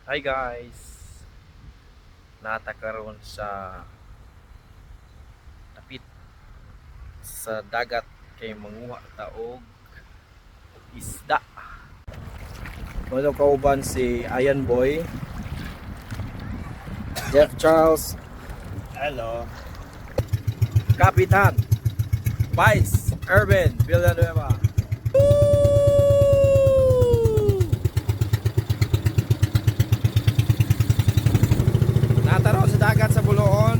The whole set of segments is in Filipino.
Hi guys, natakaroon sa tapit sa dagat kay manguha taog isda. Mga kauban si Ayan Boy, Jeff Charles, Hello. Kapitan Vice Urban Villanueva. Nataro sa dagat sa Buloon.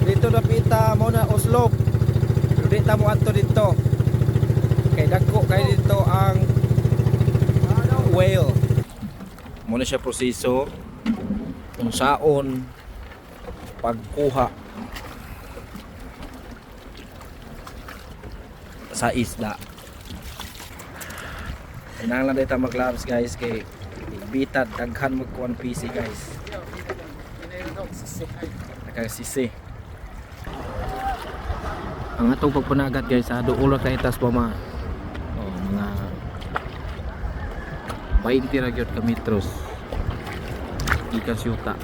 Dito napita mo na Oslo. Dito mo ato dito. Kay dagko kay dito ang whale. Muna siya proseso kung saon pagkuha sa isda. Kailangan lang dito mag-gloves guys kay bitad daghan magkuhan PC guys. Nakasisi. Ang atong pagpanagat guys sa duulo tayo tas pa mga mga 20 ra gyud ka metros ikan syuta.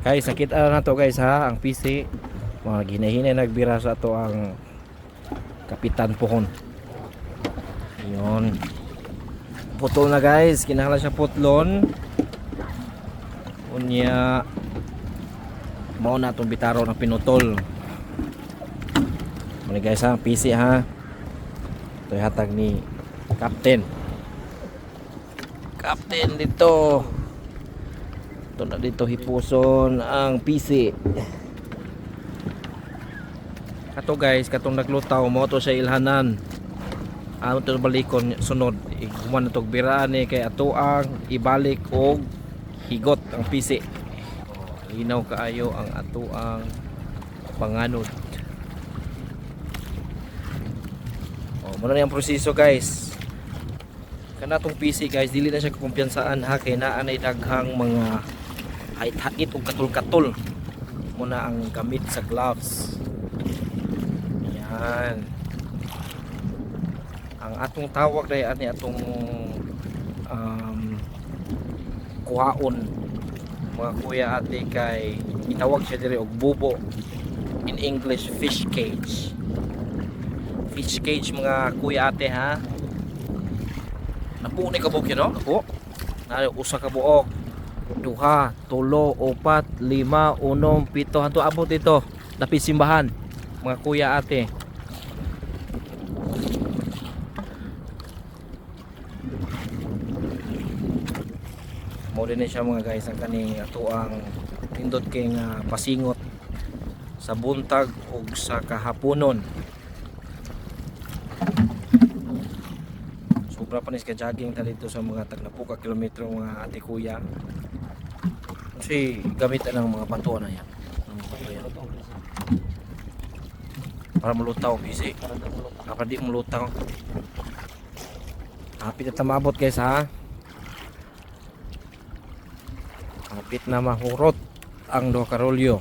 Guys, sakit na to guys ha, ang PC mga ginahinay nagbira sa to ang kapitan pohon. Yun. Putol na guys, kinahanglan siya putlon. Unya mao na itong bitaro ng pinutol. Muna guys ha, PC ha. Ito yung hatag ni Captain dito. Ito na dito hipuson ang PC. Kato guys, katong naglutaw mo to sa ilhanan. Ano to balikon sunod. Iguman na to biraan kay ato ang ibalik og higot ang PC. Linaw kaayo ang ato ang panganod. Muna na yung proseso guys. Kanatong PC guys, dili na siya kumpiyansaan ha kay naa nay daghang mga hait-hait ug katul-katul. Muna ang gamit sa gloves. Yan. Ang atong tawag day ani atong kuhaon mga kuya ate kay itawag siya diri og bubo, in English fish cage. Fish cage mga kuya ate ha. Napuo ni kabog yun no? Napuo. Nari usa ka buok. Duha, tulo, upat, lima, unom, pito. Hanto abot dito. Dapit simbahan. Mga kuya ate. Mo din siya mga guys ang kaning ato ang tindot kay nga pasingot sa buntag ug sa kahaponon. Sobra pa nis ka jogging talito sa mga tagnapuka kilometro mga ate kuya. Kasi gamit ng mga batuan na yan. Para mulutaw busy. Para di mulutaw. Hapit na tamabot guys ha. Hapit na mahurot ang do karolyo.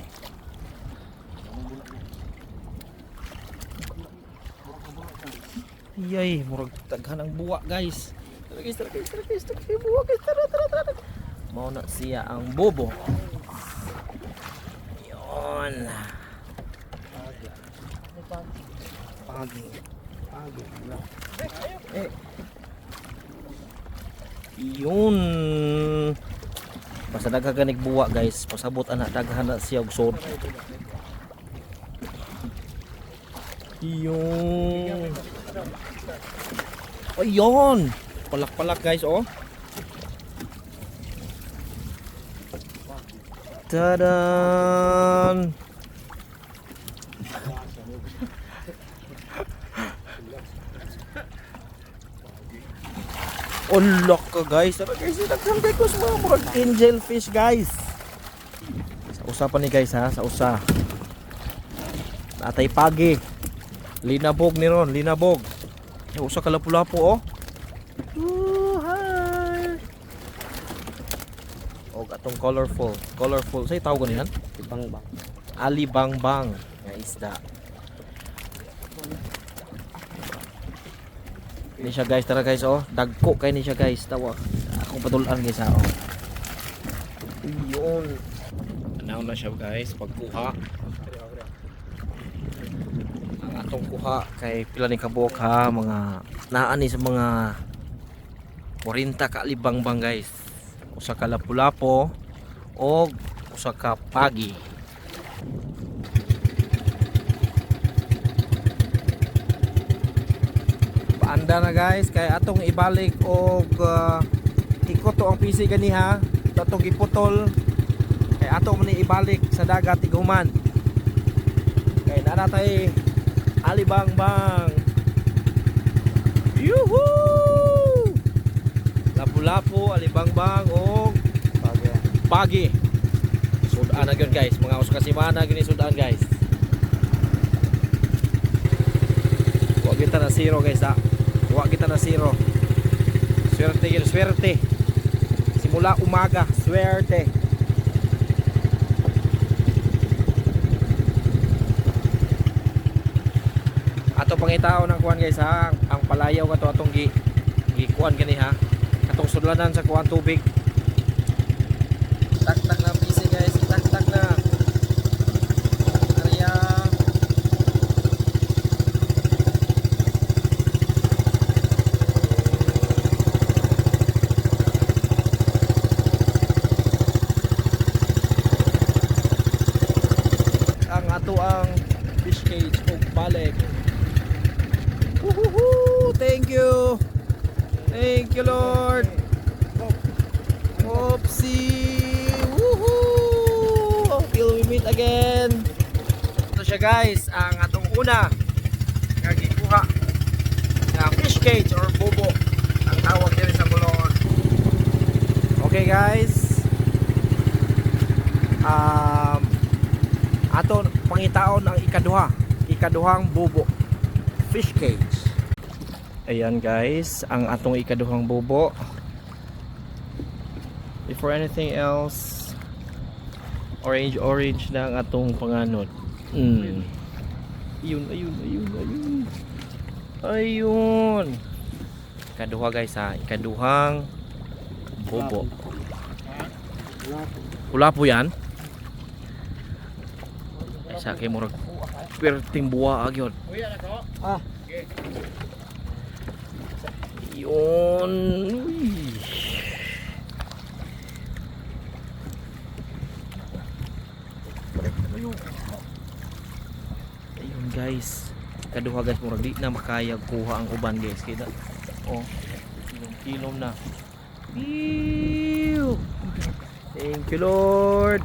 Yay, murag daghan ang buwa guys. Tara buwa guys. Tara. Mao na siya ang bobo. Yon. Pagi. Yun. Basta daghagan buwa guys, pasabot ana daghan na siya og sod. Yun. Oh, yun. Palak-palak guys, oh. Tadan. Unlock ka guys. Ano guys, nagsamday ko sa mga angel fish guys. Sa usa pa ni guys ha, sa usa. Natay pagi. Linabog ni ron, linabog. Usa ka lapu-lapu oh. Hi. Og atong colorful. Say tawag niyan? Bangbang. Alibangbang nga isda. Ini siya guys, tara guys oh. Dagko kay ni siya guys. Tawa. Akong patulan guys ha oh. Yun. Anaw na siya guys pagkuha. Ang atong kuha kay pila ni kabuok ha, mga naani sa mga 40 ka libangbang guys. Usa ka lapu-lapo o usa ka pagi. Paanda na guys kay atong ibalik og ikot to ang PC ganiha. Atong giputol kay ato man ni ibalik sa dagat tiguman. Kay naa tay alibangbang. Yuhu! Lapu-lapu, alibangbang o pagi. Sudan na gyud guys, mga usa ka semana gini sudan guys. Wa kita na zero guys ha. Wa kita na zero. Swerte gyud, swerte. Simula umaga, swerte. Ato pangitao ng kuan guys ha, ang palayaw kato atong gikuan gani ha. Atong sudlanan sa kuan tubig. Tak-tak na PC guys, tak-tak na. Arya. Ang ato ang fish cage ug balik. Woohoo! Thank you. Thank you, Lord. Oopsie. Woohoo! Till we meet again. Ito siya guys, ang atong una nga gikuha na fish cage or bubo ang tawag diri sa Bulon. Okay guys. Ato pangitaon ang ikaduhang bubo. Fish cage. Ayan guys, ang atong ikaduhang bubo. Before anything else, orange na ang atong panganod. Ayun. Ikaduha guys ha, ikaduhang bubo. Pula po yan. Sa kay murag perting buwa agyon. Yun. Ayun guys. Kaduha guys murag di na makayag kuha ang uban guys. Kaya oh, kilom na. Ew. Thank you Lord.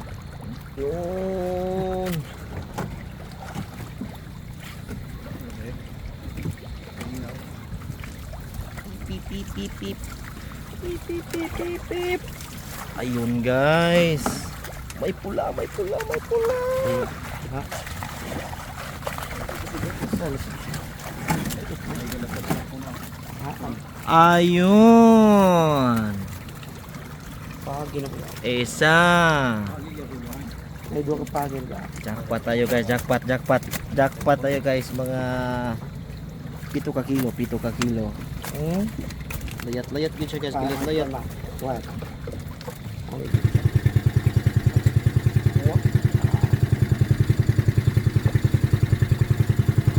Yun. Pip pip pip pip. Pip pip pip pip pip. Ayun guys. May pula. Ha? Ayun. Pagi na pala. Isa. May dua ka pagi ba? Jackpot tayo guys, jackpot tayo guys, mga 7 ka kilo. Layat gid siya guys, layat. What?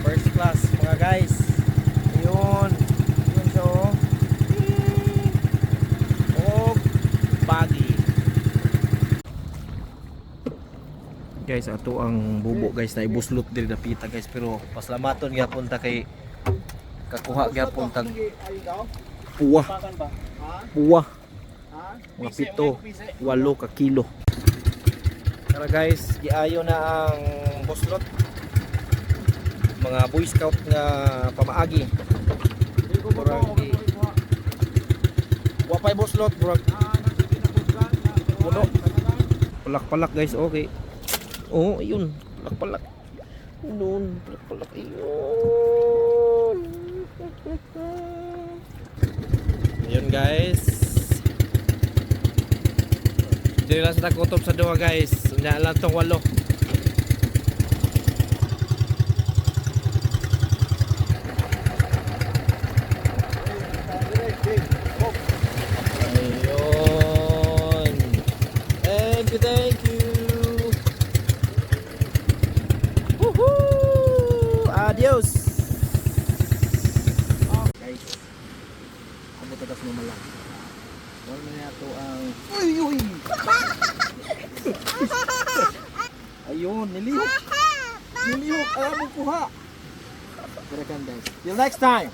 First class mga guys. Ayun siya oh. Oh, bagi. Guys, ato ang bubo guys na ibuslot diri dapita guys, pero paslamaton gyapon ta kay kakuha gyapon tag puwa. Mga 7, 8 ka kilo. Tara guys, giayo na ang buslot. Mga Boy Scout nga pamaagi. Wapay buslot, bro. Puno. Palak guys, okay. Oh, ayun. Palak. Ayun, palak. Ayun. Ayun guys. Dili lang sa takutob sa duha guys. Nya lang tong 8. Adios. Guys. Amo tagas mo malang. Wala na yato ang uy. Ayun, nilihok. Nilihok, alam mo kuha. Kirakan guys. Till next time.